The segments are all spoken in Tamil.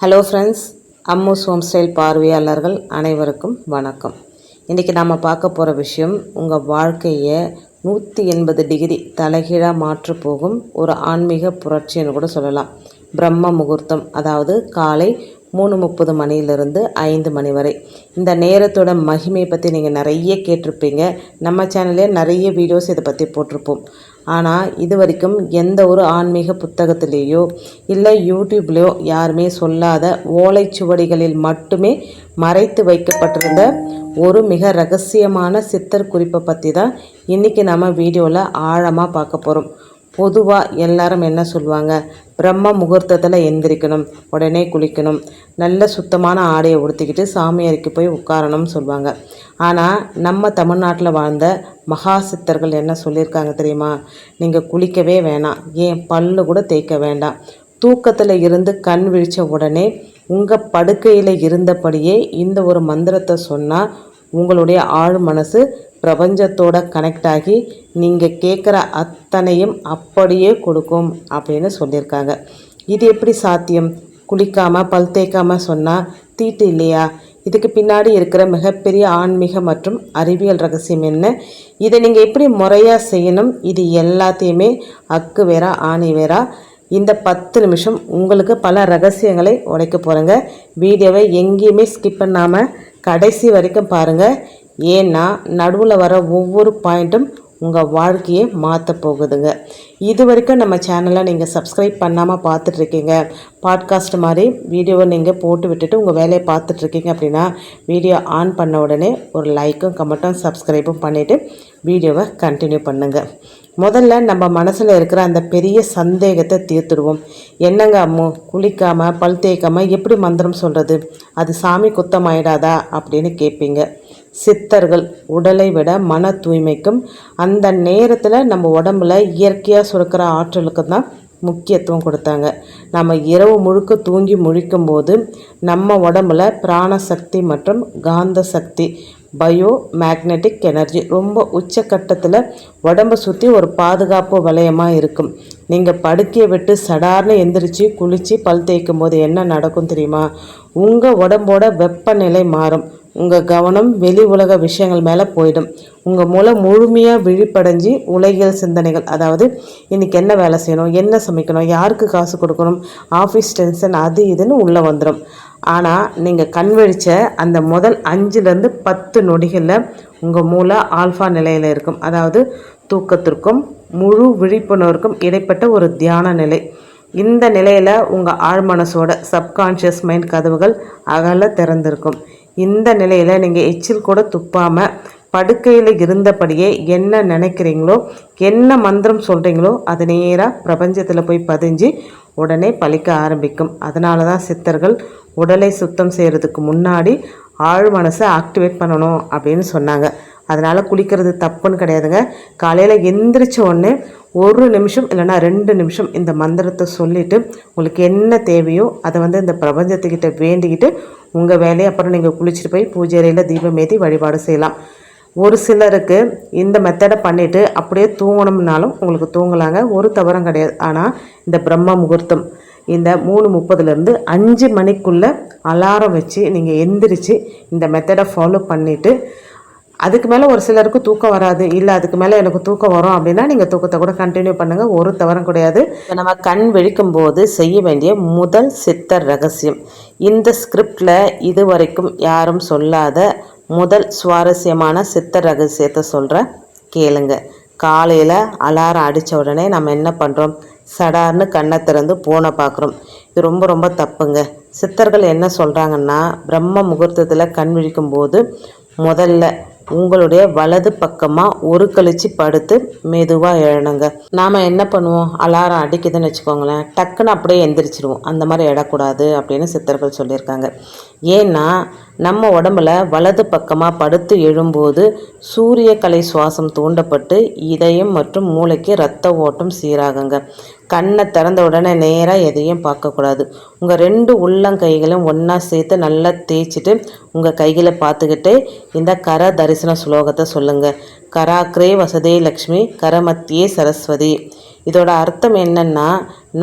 Hello friends, Ammu's home style பார்வையாளர்கள் அனைவருக்கும் வணக்கம். இன்றைக்கி நாம் பார்க்க போகிற விஷயம் உங்கள் வாழ்க்கையை 180 டிகிரி தலைகீழாக மாற்ற போகும் ஒரு ஆன்மீக புரட்சின்னு கூட சொல்லலாம். பிரம்ம முகூர்த்தம், அதாவது காலை 3:30 மணியிலிருந்து 5 மணி வரை. இந்த நேரத்தோட மகிமையை பற்றி நீங்கள் நிறைய கேட்டிருப்பீங்க. நம்ம சேனல்லே நிறைய வீடியோஸ் இதை பற்றி போட்டிருப்போம். ஆனால் இது வரைக்கும் எந்த ஒரு ஆன்மீக புத்தகத்திலேயோ இல்லை யூடியூப்லேயோ யாருமே சொல்லாத ஓலைச்சுவடிகளில் மட்டுமே மறைத்து வைக்கப்பட்டிருந்த ஒரு மிக ரகசியமான சித்தர் குறிப்பை பற்றி தான் இன்றைக்கி நம்ம வீடியோவில் ஆழமாக பார்க்க போகிறோம். பொதுவாக எல்லாரும் என்ன சொல்லுவாங்க, பிரம்ம முகூர்த்தத்தில் எந்திரிக்கணும், உடனே குளிக்கணும், நல்ல சுத்தமான ஆடையை உடுத்திக்கிட்டு சாமி அறைக்கு போய் உட்காரணும்னு சொல்லுவாங்க. ஆனால் நம்ம தமிழ்நாட்டில் வாழ்ந்த மகா சித்தர்கள் என்ன சொல்லியிருக்காங்க தெரியுமா? நீங்கள் குளிக்கவே வேணாம், ஏன் பல்லு கூட தேய்க்க வேண்டாம், தூக்கத்தில் இருந்து கண் விழித்த உடனே உங்கள் படுக்கையில் இருந்தபடியே இந்த ஒரு மந்திரத்தை சொன்னால் உங்களுடைய ஆழ் மனசு பிரபஞ்சத்தோட கனெக்ட் ஆகி நீங்கள் கேட்குற அத்தனையும் அப்படியே கொடுக்கும் அப்படின்னு சொல்லியிருக்காங்க. இது எப்படி சாத்தியம்? குளிக்காமல் பல் தேய்க்காமல் சொன்னால் தீட்டு இல்லையா? இதுக்கு பின்னாடி இருக்கிற மிகப்பெரிய ஆன்மீக மற்றும் அறிவியல் ரகசியம் என்ன? இதை நீங்கள் எப்படி முறையாக செய்யணும்? இது எல்லாத்தையுமே அக்கு வேறா ஆணி வேறா இந்த 10 நிமிஷம் உங்களுக்கு பல ரகசியங்களை உடைக்க போகிறேங்க. வீடியோவை எங்கேயுமே ஸ்கிப் பண்ணாமல் கடைசி வரைக்கும் பாருங்கள். ஏன்னா நடுவில் வர ஒவ்வொரு பாயிண்ட்டும் உங்கள் வாழ்க்கையை மாற்ற போகுதுங்க. இது வரைக்கும் நம்ம சேனலை நீங்கள் சப்ஸ்கிரைப் பண்ணாமல் பார்த்துட்ருக்கீங்க, பாட்காஸ்ட் மாதிரி வீடியோவை நீங்கள் போட்டு விட்டுட்டு உங்கள் வேலையை பார்த்துட்ருக்கீங்க அப்படின்னா வீடியோ ஆன் பண்ண உடனே ஒரு லைக்கும் கமெண்ட்டும் சப்ஸ்கிரைபும் பண்ணிவிட்டு வீடியோவை கண்டினியூ பண்ணுங்கள். முதல்ல நம்ம மனசில் இருக்கிற அந்த பெரிய சந்தேகத்தை தீர்த்துடுவோம். என்னங்க அம்மு, குளிக்காமல் பல் தேய்க்காமல் எப்படி மந்திரம் சொல்கிறது? அது சாமி குத்தமாயிடாதா அப்படின்னு கேட்பீங்க. சித்தர்கள் உடலை விட மன தூய்மைக்கும் அந்த நேரத்தில் நம்ம உடம்புல இயற்கையாக சுரக்கிற ஆற்றலுக்கு தான் முக்கியத்துவம் கொடுத்தாங்க. நம்ம இரவு முழுக்க தூங்கி முழிக்கும்போது நம்ம உடம்புல பிராணசக்தி மற்றும் காந்த சக்தி, பயோ மேக்னெட்டிக் எனர்ஜி ரொம்ப உச்சக்கட்டத்தில் உடம்பை சுற்றி ஒரு பாதுகாப்பு வளையமாக இருக்கும். நீங்கள் படுக்கையை விட்டு சடார்னு எந்திரிச்சு குளித்து பல் தேய்க்கும் போது என்ன நடக்கும் தெரியுமா? உங்கள் உடம்போட வெப்பநிலை மாறும், உங்கள் கவனம் வெளி உலக விஷயங்கள் மேலே போயிடும், உங்கள் மூலம் முழுமையாக விழிப்படைஞ்சி உலகியல் சிந்தனைகள், அதாவது இன்றைக்கி என்ன வேலை செய்யணும், என்ன சமைக்கணும், யாருக்கு காசு கொடுக்கணும், ஆஃபீஸ் டென்ஷன், அது இதுன்னு உள்ளே வந்துடும். ஆனால் நீங்கள் கண் விழித்த அந்த முதல் 5லேருந்து 10 நொடிகளில் உங்கள் மூளை ஆல்ஃபா நிலையில் இருக்கும். அதாவது தூக்கத்திற்கும் முழு விழிப்புணர்வுக்கும் இடைப்பட்ட ஒரு தியான நிலை. இந்த நிலையில் உங்கள் ஆழ்மனசோட சப்கான்ஷியஸ் மைண்ட் கதவுகள் அகல திறந்திருக்கும். இந்த நிலையில் நீங்கள் எச்சில் கூட துப்பாமல் படுக்கையில் இருந்தபடியே என்ன நினைக்கிறீங்களோ, என்ன மந்திரம் சொல்கிறீங்களோ அது நேராக பிரபஞ்சத்தில் போய் பதிஞ்சு உடனே பலிக்க ஆரம்பிக்கும். அதனால தான் சித்தர்கள் உடலை சுத்தம் செய்கிறதுக்கு முன்னாடி ஆழ் மனசை ஆக்டிவேட் பண்ணணும் அப்படின்னு சொன்னாங்க. அதனால் குளிக்கிறது தப்புன்னு கிடையாதுங்க. காலையில் எந்திரிச்ச உடனே 1 நிமிஷம் இல்லைனா 2 நிமிஷம் இந்த மந்திரத்தை சொல்லிவிட்டு உங்களுக்கு என்ன தேவையோ அதை இந்த பிரபஞ்சத்துக்கிட்ட வேண்டிக்கிட்டு உங்கள் வேலையை அப்புறம் நீங்கள் குளிச்சுட்டு போய் பூஜை அறையில் தீபம் ஏற்றி வழிபாடு செய்யலாம். ஒரு சிலருக்கு இந்த மெத்தடை பண்ணிவிட்டு அப்படியே தூங்கணும்னாலும் உங்களுக்கு தூங்கலாங்க, ஒரு தவறும் கிடையாது. ஆனால் இந்த பிரம்ம முகூர்த்தம் இந்த 3:30லேருந்து 5 மணிக்குள்ளே அலாரம் வச்சு நீங்கள் எந்திரிச்சு இந்த மெத்தடை ஃபாலோ பண்ணிவிட்டு அதுக்கு மேலே ஒரு சிலருக்கு தூக்கம் வராது, இல்லை அதுக்கு மேலே எனக்கு தூக்கம் வரும் அப்படின்னா நீங்கள் தூக்கத்தை கூட கண்டினியூ பண்ணுங்கள், ஒரு தவறும் கிடையாது. நம்ம கண் விழிக்கும் போது செய்ய வேண்டிய முதல் சித்தர் ரகசியம், இந்த ஸ்கிரிப்டில் இது வரைக்கும் யாரும் சொல்லாத முதல் சுவாரஸ்யமான சித்தர் ரகசியத்தை சொல்கிறேன், கேளுங்க. காலையில் அலாரம் அடித்த உடனே நம்ம என்ன பண்ணுறோம்? சடார்னு கண்ணை திறந்து போனை பார்க்குறோம். இது ரொம்ப ரொம்ப தப்புங்க. சித்தர்கள் என்ன சொல்கிறாங்கன்னா, பிரம்ம முகூர்த்தத்தில் கண் விழிக்கும் போது முதல்ல உங்களுடைய வலது பக்கமாக ஒரு கழிச்சு படுத்து மெதுவாக எழணுங்க. நாம் என்ன பண்ணுவோம், அலாரம் அடிக்குதுன்னு வச்சுக்கோங்களேன், டக்குன்னு அப்படியே எந்திரிச்சிடுவோம். அந்த மாதிரி எழக்கூடாது அப்படின்னு சித்தர்கள் சொல்லியிருக்காங்க. ஏன்னா நம்ம உடம்புல வலது பக்கமாக படுத்து எழும்போது சூரிய கலை சுவாசம் தூண்டப்பட்டு இதயம் மற்றும் மூளைக்கு இரத்த ஓட்டம் சீராகுங்க. கண்ணை திறந்த உடனே நேராக எதையும் பார்க்கக்கூடாது. உங்கள் 2 உள்ளங்கைகளையும் ஒன்றா சேர்த்து நல்லா தேய்ச்சிட்டு உங்கள் கைகளை பார்த்துக்கிட்டு இந்த கர தரிசன ஸ்லோகத்தை சொல்லுங்கள். கராக்ரே வசதே லக்ஷ்மி கரமத்தியே சரஸ்வதி. இதோட அர்த்தம் என்னன்னா,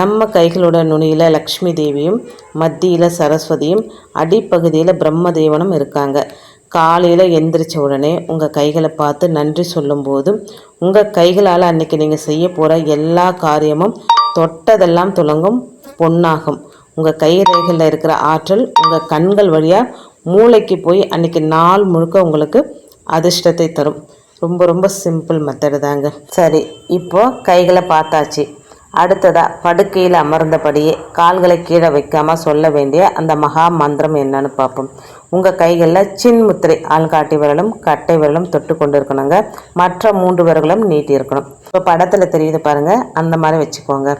நம்ம கைகளோட நுனியில் லக்ஷ்மி தேவியும், மத்தியில் சரஸ்வதியும், அடிப்பகுதியில் பிரம்மதேவனும் இருக்காங்க. காலையில் எந்திரிச்ச உடனே உங்கள் கைகளை பார்த்து நன்றி சொல்லும்போது உங்கள் கைகளால் அன்றைக்கி நீங்கள் செய்ய போகிற எல்லா காரியமும் தொட்டதெல்லாம் துலங்கும், பொன்னாகும். உங்கள் கைரேகையில் இருக்கிற ஆற்றல் உங்கள் கண்கள் வழியாக மூளைக்கு போய் அன்றைக்கி நாள் முழுக்க உங்களுக்கு அதிர்ஷ்டத்தை தரும். ரொம்ப ரொம்ப சிம்பிள் மெத்தடு தாங்க. சரி, இப்போது கைகளை பார்த்தாச்சு. அடுத்ததாக படுக்கையில் அமர்ந்தபடியே கால்களை கீழே வைக்காமல் சொல்ல வேண்டிய அந்த மகா மந்திரம் என்னன்னு பார்ப்போம். உங்கள் கைகளில் சின்முத்திரை ஆள்காட்டி விரலும் கட்டை விரலும் தொட்டு கொண்டு இருக்கணுங்க. மற்ற 3 விரலும் நீட்டி இருக்கணும். இப்போ படத்தில் தெரியுது பாருங்கள், அந்த மாதிரி வச்சுக்கோங்க.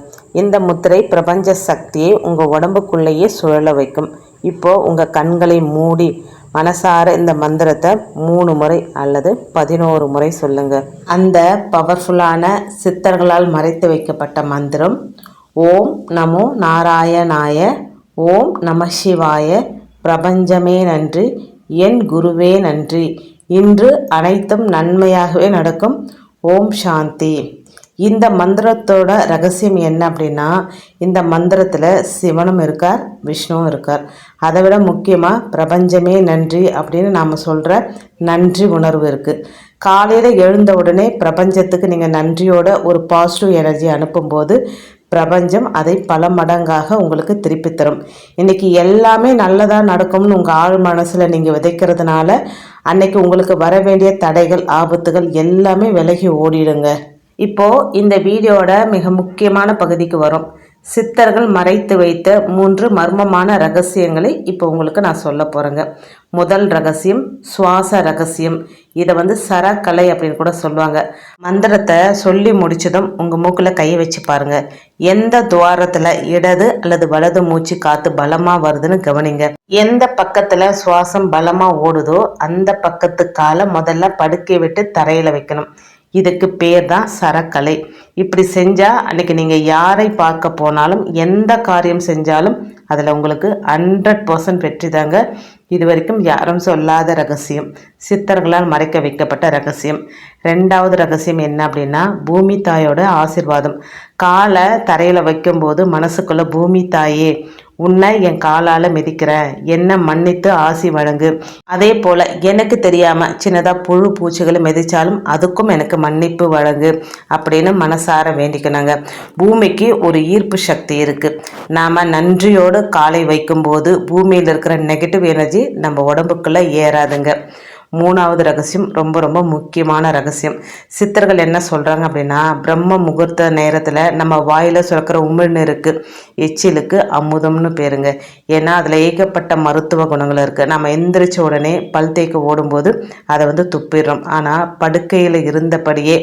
இந்த முத்திரை பிரபஞ்ச சக்தியை உங்கள் உடம்புக்குள்ளேயே சுழல வைக்கும். இப்போது உங்கள் கண்களை மூடி மனசார இந்த மந்திரத்தை 3 முறை அல்லது 11 முறை சொல்லுங்கள். அந்த பவர்ஃபுல்லான சித்தர்களால் மறைத்து வைக்கப்பட்ட மந்திரம்: ஓம் நமோ நாராயணாய, ஓம் நம சிவாய, பிரபஞ்சமே நன்றி, என் குருவே நன்றி, இன்று அனைத்தும் நன்மையாகவே நடக்கும், ஓம் சாந்தி. இந்த மந்திரத்தோட ரகசியம் என்ன அப்படின்னா, இந்த மந்திரத்தில் சிவனும் இருக்கார், விஷ்ணுவும் இருக்கார். அதை விட முக்கியமாக பிரபஞ்சமே நன்றி அப்படின்னு நாம் சொல்கிற நன்றி உணர்வு இருக்குது. காலையில் எழுந்த உடனே பிரபஞ்சத்துக்கு நீங்கள் நன்றியோட ஒரு பாசிட்டிவ் எனர்ஜி அனுப்பும்போது பிரபஞ்சம் அதை பல மடங்காக உங்களுக்கு திருப்பி தரும். இன்றைக்கி எல்லாமே நல்லதாக நடக்கும்னு உங்கள் ஆழ் மனசில் நீங்கள் விதைக்கிறதுனால அன்னைக்கு உங்களுக்கு வர வேண்டிய தடைகள், ஆபத்துகள் எல்லாமே விலகி ஓடிடுங்க. இப்போது இந்த வீடியோட மிக முக்கியமான பகுதிக்கு வரும். சித்தர்கள் மறைத்து வைத்த 3 மர்மமான ரகசியங்களை இப்போ உங்களுக்கு நான் சொல்ல போகிறேங்க. முதல் ரகசியம் சுவாச ரகசியம். இதை சரக்கலை அப்படின்னு கூட சொல்லுவாங்க. மந்திரத்தை சொல்லி முடிச்சதும் உங்கள் மூக்கில் கையை வச்சு பாருங்கள். எந்த துவாரத்தில் இடது அல்லது வலது மூச்சு காற்று பலமாக வருதுன்னு கவனிங்க. எந்த பக்கத்தில் சுவாசம் பலமாக ஓடுதோ அந்த பக்கத்து காலை முதல்ல படுக்கை விட்டு தரையில் வைக்கணும். இதுக்கு பேர் தான் சரக்கலை. இப்படி செஞ்சால் அன்றைக்கி நீங்கள் யாரை பார்க்க போனாலும் எந்த காரியம் செஞ்சாலும் அதில் உங்களுக்கு 100% வெற்றி தாங்க. இது வரைக்கும் யாரும் சொல்லாத ரகசியம், சித்தர்களால் மறைக்க வைக்கப்பட்ட ரகசியம். 2வது ரகசியம் என்ன அப்படின்னா, பூமி தாயோட ஆசீர்வாதம். காலை தரையில் வைக்கும்போது மனசுக்குள்ளே பூமி தாயே, உன்னை என் காலால் மிதிக்கிறேன், என்னை மன்னித்து ஆசி வழங்கு. அதே போல் எனக்கு தெரியாமல் சின்னதாக புழு பூச்சிகளை மிதித்தாலும் அதுக்கும் எனக்கு மன்னிப்பு வழங்கு அப்படின்னு மனசார வேண்டிக்கணுங்க. பூமிக்கு ஒரு ஈர்ப்பு சக்தி இருக்குது. நாம் நன்றியோடு காலை வைக்கும்போது பூமியில் இருக்கிற நெகட்டிவ் எனர்ஜி நம்ம உடம்புக்குள்ளே ஏறாதுங்க. 3வது ரகசியம் ரொம்ப ரொம்ப முக்கியமான ரகசியம். சித்தர்கள் என்ன சொல்கிறாங்க அப்படின்னா, பிரம்ம முகூர்த்த நேரத்தில் நம்ம வாயில் சுரக்கிற உமிழ்நீருக்கு, எச்சிலுக்கு அமுதம்னு பேருங்க. ஏன்னா அதில் ஏகப்பட்ட மருத்துவ குணங்கள் இருக்குது. நம்ம எந்திரிச்ச உடனே பல் தேய்க்க ஓடும்போது அதை துப்பிடுறோம். ஆனால் படுக்கையில் இருந்தபடியே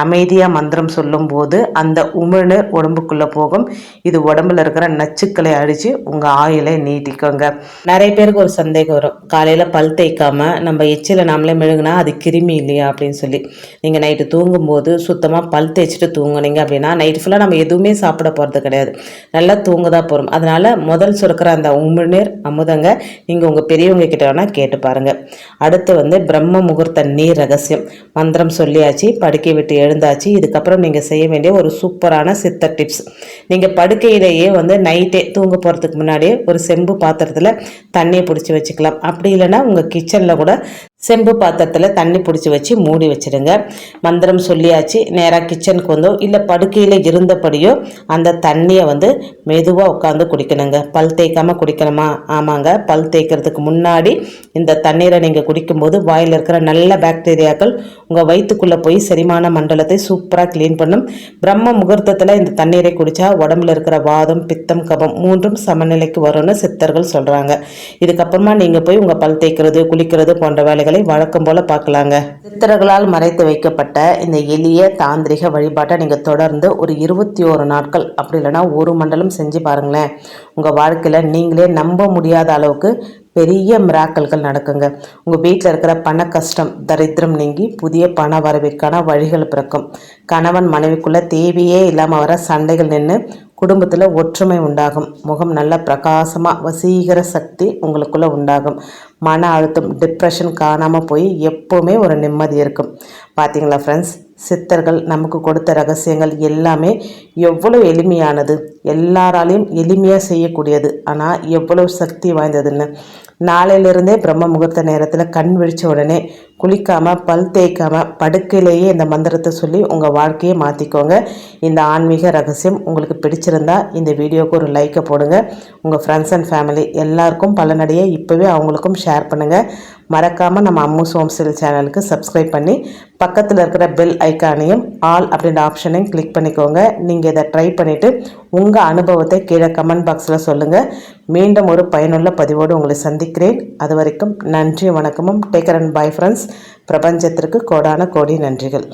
அமைதியாக மந்திரம் சொல்லும்போது அந்த உமிழ்நீர் உடம்புக்குள்ளே போகும். இது உடம்புல இருக்கிற நச்சுக்களை அழித்து உங்கள் ஆயுளை நீட்டிக்கோங்க. நிறைய பேருக்கு ஒரு சந்தேகம் வரும், காலையில் பல் தேய்க்காமல் நம்ம எச்சில் நாமளே மெழுகுனா அது கிருமி இல்லையா அப்படின்னு சொல்லி. நீங்கள் நைட்டு தூங்கும்போது சுத்தமாக பல் தேய்ச்சிட்டு தூங்குனீங்க அப்படின்னா நைட்டு ஃபுல்லாக நம்ம எதுவுமே சாப்பிட போகிறது கிடையாது, நல்லா தூங்க தான் போகிறோம். அதனால் முதல் சுரக்கிற அந்த உமிழ்நீர் அமுதங்க நீங்கள் உங்கள் பெரியவங்க கிட்ட வேணால் கேட்டு பாருங்கள். அடுத்து பிரம்ம முகூர்த்த நீர் ரகசியம். மந்திரம் சொல்லியாச்சு, படுக்கை விட்டு எழுந்தாச்சு. இதுக்கப்புறம் நீங்கள் செய்ய வேண்டிய ஒரு சூப்பரான சித்தர் டிப்ஸ். நீங்கள் படுக்கையிலேயே நைட்டே தூங்க போகிறதுக்கு முன்னாடியே ஒரு செம்பு பாத்திரத்தில் தண்ணியை பிடிச்சி வச்சுக்கலாம். அப்படி இல்லைன்னா உங்கள் கிச்சனில் கூட செம்பு பாத்திரத்தில் தண்ணி பிடிச்சி வச்சு மூடி வச்சுடுங்க. மந்திரம் சொல்லியாச்சு, நேராக கிச்சனுக்கு வந்தோ இல்லை படுக்கையில் இருந்தபடியோ அந்த தண்ணியை மெதுவாக உட்காந்து குடிக்கணுங்க. பல் தேய்க்காமல் குடிக்கணுமா? ஆமாங்க. பல் தேய்க்கிறதுக்கு முன்னாடி இந்த தண்ணீரை நீங்கள் குடிக்கும்போது வாயில் இருக்கிற நல்ல பாக்டீரியாக்கள் உங்கள் வயிற்றுக்குள்ளே போய் செரிமான மண்டலத்தை சூப்பராக க்ளீன் பண்ணும். பிரம்ம முகூர்த்தத்தில் இந்த தண்ணீரை குடித்தா உடம்புல இருக்கிற வாதம், பித்தம், கபம் 3ம் சமநிலைக்கு வரும்னு சித்தர்கள் சொல்கிறாங்க. இதுக்கப்புறமா நீங்கள் போய் உங்கள் பல் தேய்க்கிறது, குளிக்கிறது போன்ற வேலைகள் வழக்கம் போல பார்க்கலாங்க. சித்தர்களால் மறைத்து வைக்கப்பட்ட இந்த எளிய தாந்திரிக வழிபாட்டை நீங்கள் தொடர்ந்து ஒரு 21 நாட்கள் அப்படி இல்லைன்னா 1 மண்டலம் செஞ்சு பாருங்களேன். உங்கள் வாழ்க்கையில் நீங்களே நம்ப முடியாத அளவுக்கு பெரிய மிராக்கல்கள் நடக்குங்க. உங்கள் வீட்டில் இருக்கிற பண கஷ்டம், தரித்திரம் நீங்கி புதிய பண வரவிற்கான வழிகள் பிறக்கும். கணவன் மனைவிக்குள்ளே தேவையே இல்லாமல் வர சண்டைகள் நின்று குடும்பத்தில் ஒற்றுமை உண்டாகும். முகம் நல்ல பிரகாசமாக வசீகர சக்தி உங்களுக்குள்ளே உண்டாகும். மன அழுத்தம், டிப்ரெஷன் காணாமல் போய் எப்போவுமே ஒரு நிம்மதி இருக்கும். பார்த்தீங்களா ஃப்ரெண்ட்ஸ், சித்தர்கள் நமக்கு கொடுத்த ரகசியங்கள் எல்லாமே எவ்வளோ எளிமையானது, எல்லாராலையும் எளிமையாக செய்யக்கூடியது, ஆனால் எவ்வளோ சக்தி வாய்ந்ததுன்னு. நாளையிலிருந்தே பிரம்ம முகூர்த்த நேரத்தில் கண் விழித்த உடனே குளிக்காமல் பல் தேய்க்காமல் படுக்கையிலேயே இந்த மந்திரத்தை சொல்லி உங்கள் வாழ்க்கையை மாற்றிக்கோங்க. இந்த ஆன்மீக ரகசியம் உங்களுக்கு பிடிச்சிருந்தா இந்த வீடியோவுக்கு ஒரு லைக்கை போடுங்க. உங்கள் ஃப்ரெண்ட்ஸ் அண்ட் ஃபேமிலி எல்லாருக்கும் பலனடைய இப்போவே அவங்களுக்கும் ஷேர் பண்ணுங்கள். மறக்காமல் நம்ம அம்மூஸ் ஹோம் ஸ்டைல் சேனலுக்கு சப்ஸ்கிரைப் பண்ணி பக்கத்தில் இருக்கிற பெல் ஐக்கானையும் ஆல் அப்படின்ற ஆப்ஷனையும் கிளிக் பண்ணிக்கோங்க. நீங்கள் இதை ட்ரை பண்ணிவிட்டு உங்கள் அனுபவத்தை கீழே கமெண்ட் பாக்ஸில் சொல்லுங்கள். மீண்டும் ஒரு பயனுள்ள பதிவோடு உங்களை சந்திக்கிறேன். அது வரைக்கும் நன்றி, வணக்கமும். Take care and bye friends. பிரபஞ்சத்திற்கு கோடான கோடி நன்றிகள்.